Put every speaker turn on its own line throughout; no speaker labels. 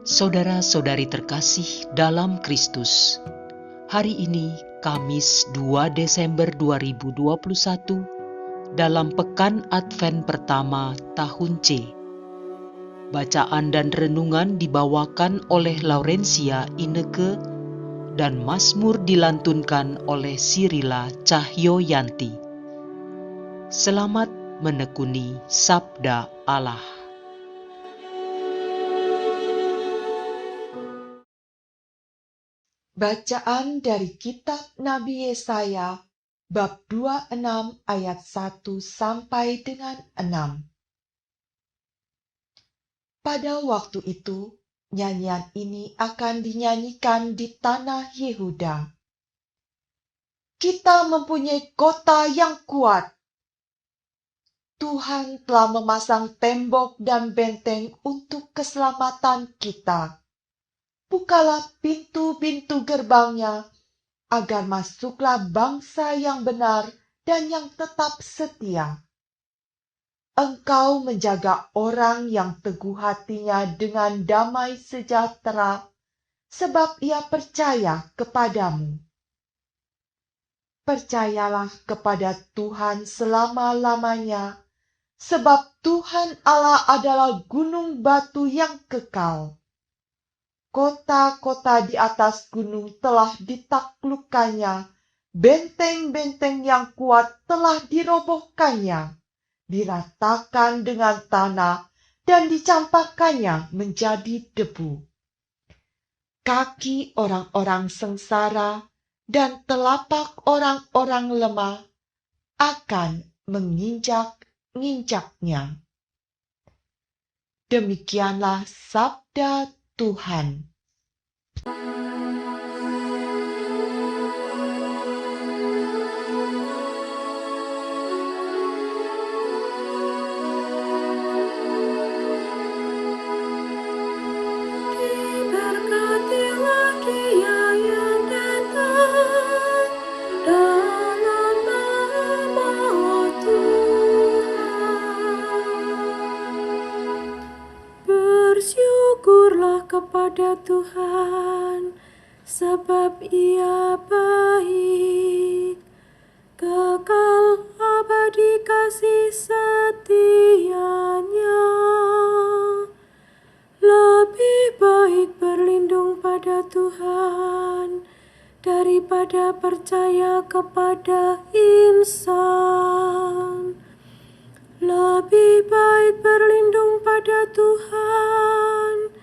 Saudara-saudari terkasih dalam Kristus, hari ini Kamis 2 Desember 2021 dalam Pekan Advent pertama tahun C. Bacaan dan renungan dibawakan oleh Laurencia Ineke dan Mazmur dilantunkan oleh Sirila Cahyoyanti. Selamat menekuni Sabda Allah.
Bacaan dari kitab Nabi Yesaya bab 26 ayat 1 sampai dengan 6. Pada waktu itu, nyanyian ini akan dinyanyikan di tanah Yehuda. Kita mempunyai kota yang kuat. Tuhan telah memasang tembok dan benteng untuk keselamatan kita. Bukalah pintu-pintu gerbangnya, agar masuklah bangsa yang benar dan yang tetap setia. Engkau menjaga orang yang teguh hatinya dengan damai sejahtera, sebab ia percaya kepadamu. Percayalah kepada Tuhan selama-lamanya, sebab Tuhan Allah adalah gunung batu yang kekal. Kota-kota di atas gunung telah ditaklukkannya, benteng-benteng yang kuat telah dirobohkannya, diratakan dengan tanah dan dicampakkannya menjadi debu. Kaki orang-orang sengsara dan telapak orang-orang lemah akan menginjak-injaknya. Demikianlah sabda Tuhan.
Diberkatilah Dia yang datang dalam nama Tuhan. Bersyukurlah kepada Tuhan, sebab Ia baik, kekal abadi kasih setianya. Lebih baik berlindung pada Tuhan daripada percaya kepada insan. Lebih baik berlindung pada Tuhan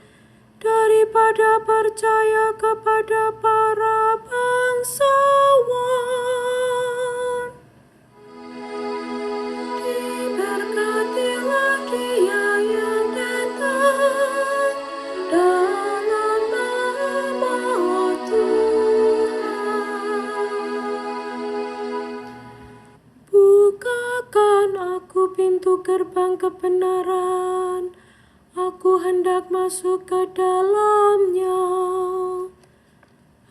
daripada percaya kepada para bangsawan. Diberkatilah Dia yang datang dalam nama Tuhan. Bukakan aku pintu gerbang kebenaran, aku hendak masuk ke dalamnya,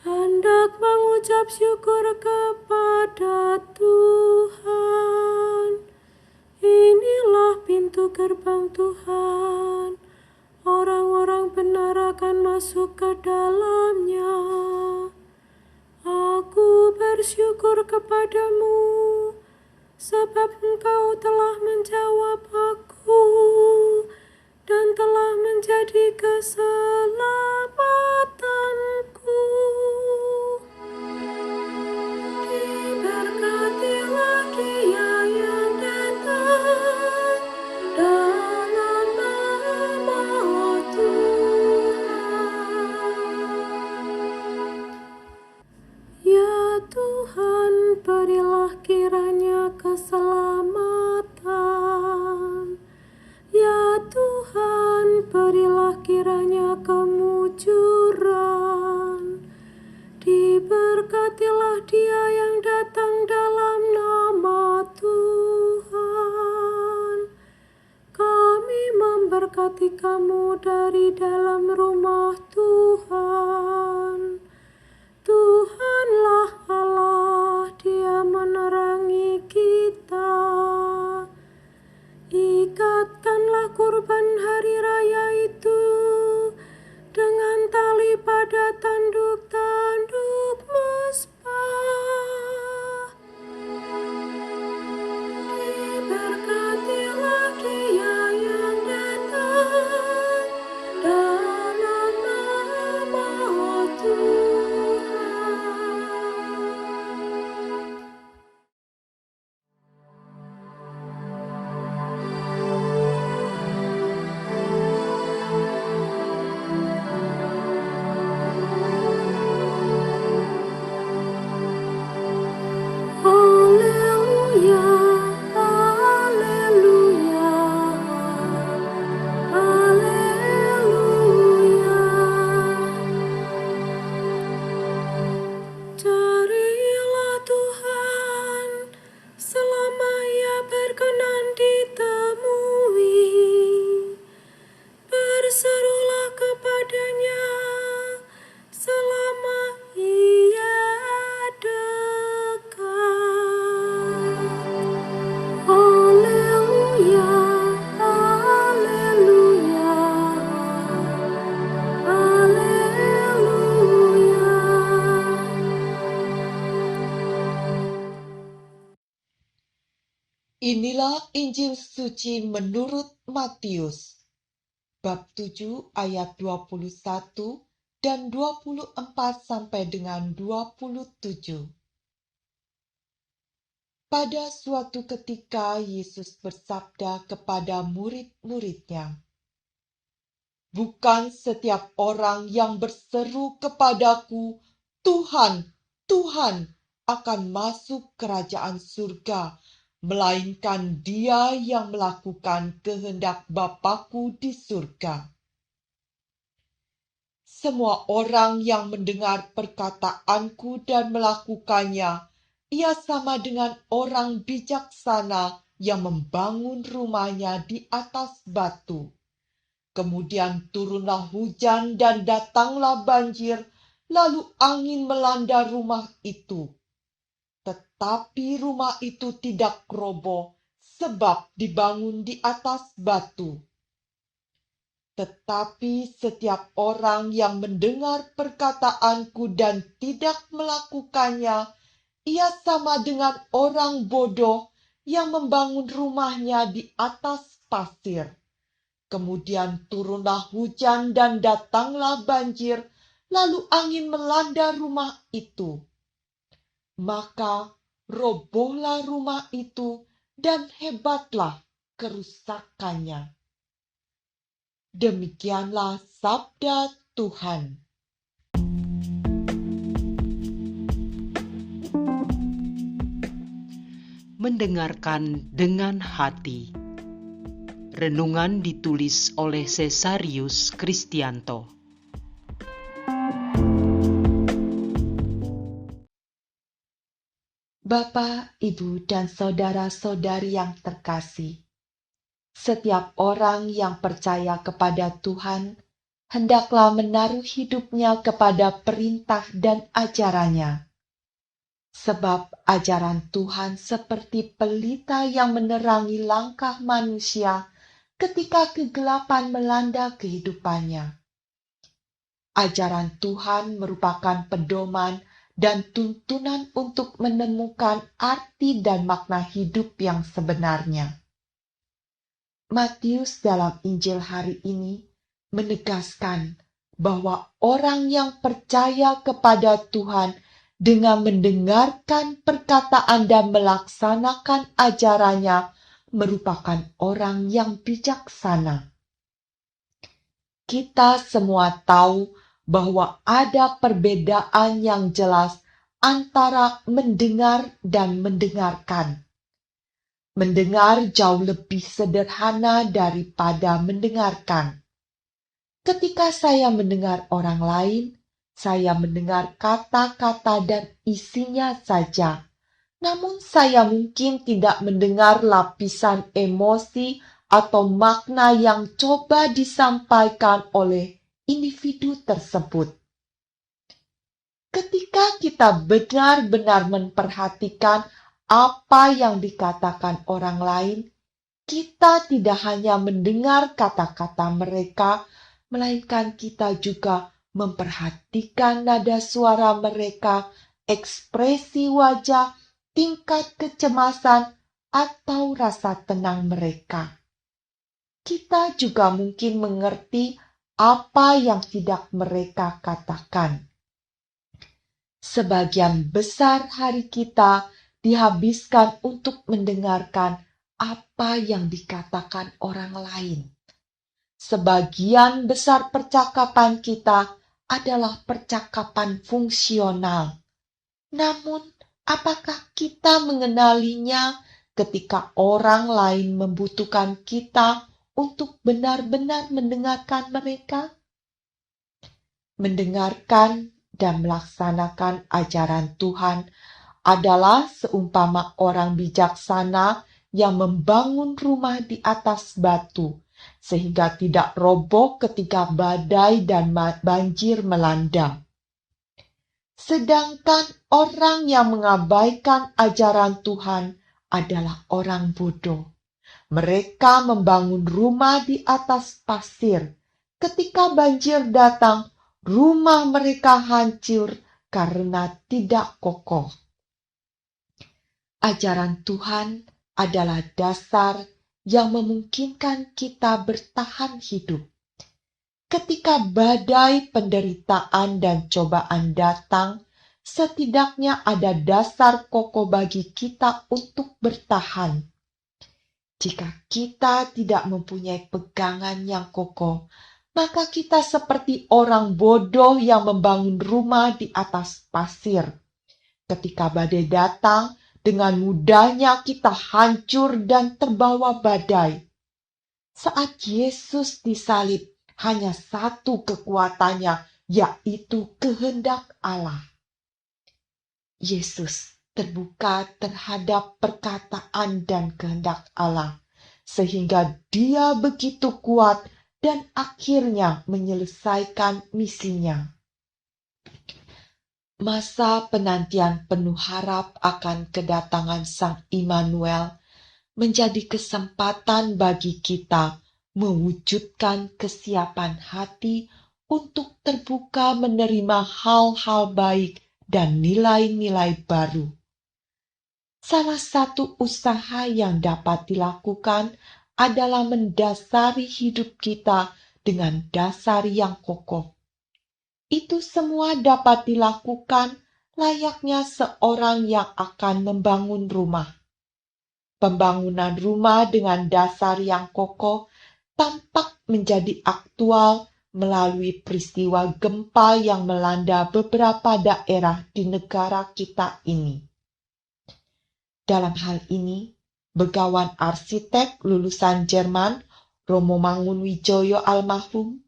hendak mengucap syukur kepada Tuhan. Inilah pintu gerbang Tuhan, orang-orang benar akan masuk ke dalamnya. Aku bersyukur kepadamu, sebab Engkau telah menjawab aku dan telah menjadi keselamatanku. Diberkatilah Dia yang datang dalam nama Tuhan. Ya Tuhan, berilah kiranya keselamatan. Ya Tuhan, berilah kiranya kemujuran. Diberkatilah Dia yang datang dalam nama Tuhan. Kami memberkati kamu dari dalam rumah Tuhan. Tuhanlah Allah, Dia menerangi kita. Ikatkanlah kurban hari raya itu dengan
Inilah Injil suci menurut Matius, bab 7 ayat 21 dan 24 sampai dengan 27. Pada suatu ketika Yesus bersabda kepada murid-muridnya, "Bukan setiap orang yang berseru kepadaku, 'Tuhan, Tuhan,' akan masuk kerajaan surga, melainkan dia yang melakukan kehendak Bapa-Ku di surga. Semua orang yang mendengar perkataanku dan melakukannya, ia sama dengan orang bijaksana yang membangun rumahnya di atas batu. Kemudian turunlah hujan dan datanglah banjir, lalu angin melanda rumah itu. Tetapi rumah itu tidak roboh, sebab dibangun di atas batu. Tetapi setiap orang yang mendengar perkataanku dan tidak melakukannya, ia sama dengan orang bodoh yang membangun rumahnya di atas pasir. Kemudian turunlah hujan dan datanglah banjir, lalu angin melanda rumah itu. Maka robohlah rumah itu dan hebatlah kerusakannya." Demikianlah sabda Tuhan.
Mendengarkan dengan hati. Renungan ditulis oleh Cesarius Kristianto.
Bapak, Ibu, dan saudara-saudari yang terkasih, setiap orang yang percaya kepada Tuhan hendaklah menaruh hidupnya kepada perintah dan ajarannya. Sebab ajaran Tuhan seperti pelita yang menerangi langkah manusia ketika kegelapan melanda kehidupannya. Ajaran Tuhan merupakan pedoman dan tuntunan untuk menemukan arti dan makna hidup yang sebenarnya. Matius dalam Injil hari ini menegaskan bahwa orang yang percaya kepada Tuhan dengan mendengarkan perkataan dan melaksanakan ajarannya merupakan orang yang bijaksana. Kita semua tahu bahwa ada perbedaan yang jelas antara mendengar dan mendengarkan. Mendengar jauh lebih sederhana daripada mendengarkan. Ketika saya mendengar orang lain, saya mendengar kata-kata dan isinya saja. Namun saya mungkin tidak mendengar lapisan emosi atau makna yang coba disampaikan oleh individu tersebut. Ketika kita benar-benar memperhatikan apa yang dikatakan orang lain, kita tidak hanya mendengar kata-kata mereka, melainkan kita juga memperhatikan nada suara mereka, ekspresi wajah, tingkat kecemasan, atau rasa tenang mereka. Kita juga mungkin mengerti apa yang tidak mereka katakan. Sebagian besar hari kita dihabiskan untuk mendengarkan apa yang dikatakan orang lain. Sebagian besar percakapan kita adalah percakapan fungsional. Namun, apakah kita mengenalinya ketika orang lain membutuhkan kita untuk benar-benar mendengarkan mereka? Mendengarkan dan melaksanakan ajaran Tuhan adalah seumpama orang bijaksana yang membangun rumah di atas batu, sehingga tidak roboh ketika badai dan banjir melanda. Sedangkan orang yang mengabaikan ajaran Tuhan adalah orang bodoh. Mereka membangun rumah di atas pasir. Ketika banjir datang, rumah mereka hancur karena tidak kokoh. Ajaran Tuhan adalah dasar yang memungkinkan kita bertahan hidup. Ketika badai, penderitaan, dan cobaan datang, setidaknya ada dasar kokoh bagi kita untuk bertahan. Jika kita tidak mempunyai pegangan yang kokoh, maka kita seperti orang bodoh yang membangun rumah di atas pasir. Ketika badai datang, dengan mudahnya kita hancur dan terbawa badai. Saat Yesus disalib, hanya satu kekuatannya, yaitu kehendak Allah. Yesus terbuka terhadap perkataan dan kehendak Allah, sehingga Dia begitu kuat dan akhirnya menyelesaikan misinya. Masa penantian penuh harap akan kedatangan Sang Immanuel menjadi kesempatan bagi kita mewujudkan kesiapan hati untuk terbuka menerima hal-hal baik dan nilai-nilai baru. Salah satu usaha yang dapat dilakukan adalah mendasari hidup kita dengan dasar yang kokoh. Itu semua dapat dilakukan layaknya seorang yang akan membangun rumah. Pembangunan rumah dengan dasar yang kokoh tampak menjadi aktual melalui peristiwa gempa yang melanda beberapa daerah di negara kita ini. Dalam hal ini, begawan arsitek lulusan Jerman, Romo Mangunwijoyo almarhum,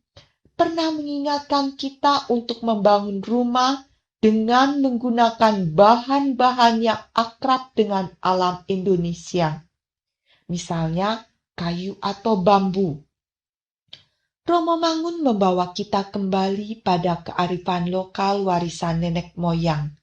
pernah mengingatkan kita untuk membangun rumah dengan menggunakan bahan-bahan yang akrab dengan alam Indonesia. Misalnya, kayu atau bambu. Romo Mangun membawa kita kembali pada kearifan lokal warisan nenek moyang.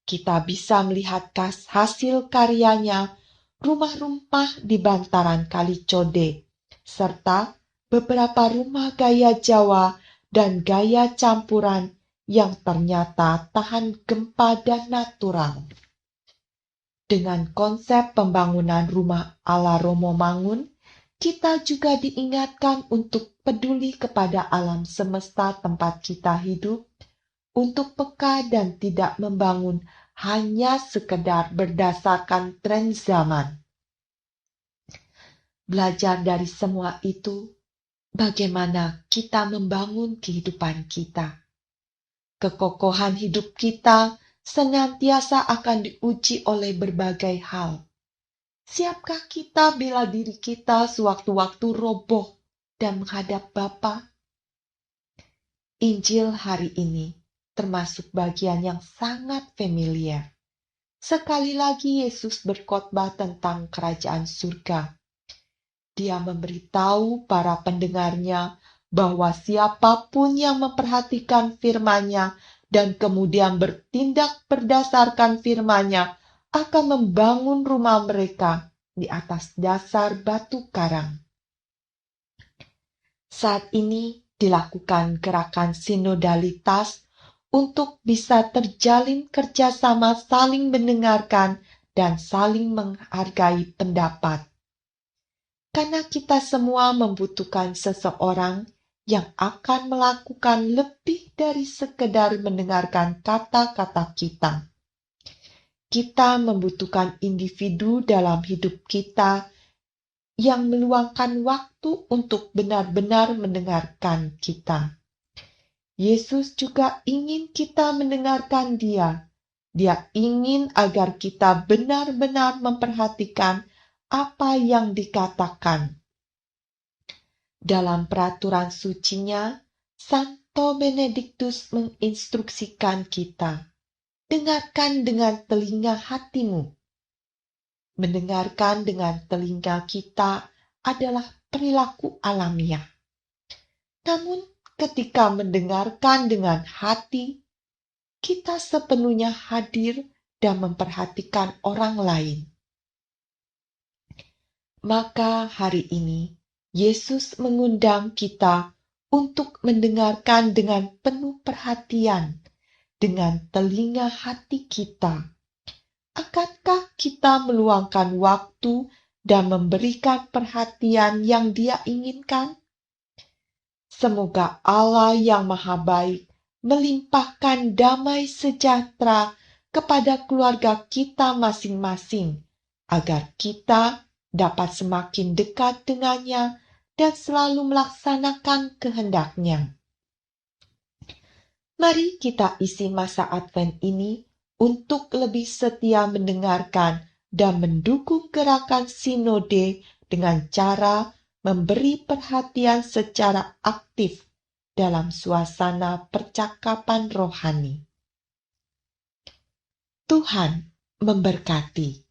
Kita bisa melihat hasil karyanya, rumah-rumah di bantaran Kali Code, serta beberapa rumah gaya Jawa dan gaya campuran yang ternyata tahan gempa dan natural. Dengan konsep pembangunan rumah ala Romo Mangun, kita juga diingatkan untuk peduli kepada alam semesta tempat kita hidup, untuk peka dan tidak membangun hanya sekedar berdasarkan tren zaman. Belajar dari semua itu, bagaimana kita membangun kehidupan kita. Kekokohan hidup kita senantiasa akan diuji oleh berbagai hal. Siapkah kita bila diri kita sewaktu-waktu roboh dan menghadap Bapa? Injil hari ini termasuk bagian yang sangat familiar. Sekali lagi Yesus berkhotbah tentang kerajaan surga. Dia memberitahu para pendengarnya bahwa siapapun yang memperhatikan firman-Nya dan kemudian bertindak berdasarkan firman-Nya akan membangun rumah mereka di atas dasar batu karang. Saat ini dilakukan gerakan sinodalitas untuk bisa terjalin kerjasama saling mendengarkan dan saling menghargai pendapat. Karena kita semua membutuhkan seseorang yang akan melakukan lebih dari sekedar mendengarkan kata-kata kita. Kita membutuhkan individu dalam hidup kita yang meluangkan waktu untuk benar-benar mendengarkan kita. Yesus juga ingin kita mendengarkan Dia. Dia ingin agar kita benar-benar memperhatikan apa yang dikatakan. Dalam peraturan sucinya, Santo Benediktus menginstruksikan kita, dengarkan dengan telinga hatimu. Mendengarkan dengan telinga kita adalah perilaku alamiah. Namun, ketika mendengarkan dengan hati, kita sepenuhnya hadir dan memperhatikan orang lain. Maka hari ini, Yesus mengundang kita untuk mendengarkan dengan penuh perhatian, dengan telinga hati kita. Akankah kita meluangkan waktu dan memberikan perhatian yang Dia inginkan? Semoga Allah yang Maha Baik melimpahkan damai sejahtera kepada keluarga kita masing-masing, agar kita dapat semakin dekat dengannya dan selalu melaksanakan kehendak-Nya. Mari kita isi masa Advent ini untuk lebih setia mendengarkan dan mendukung gerakan sinode dengan cara memberi perhatian secara aktif dalam suasana percakapan rohani. Tuhan memberkati.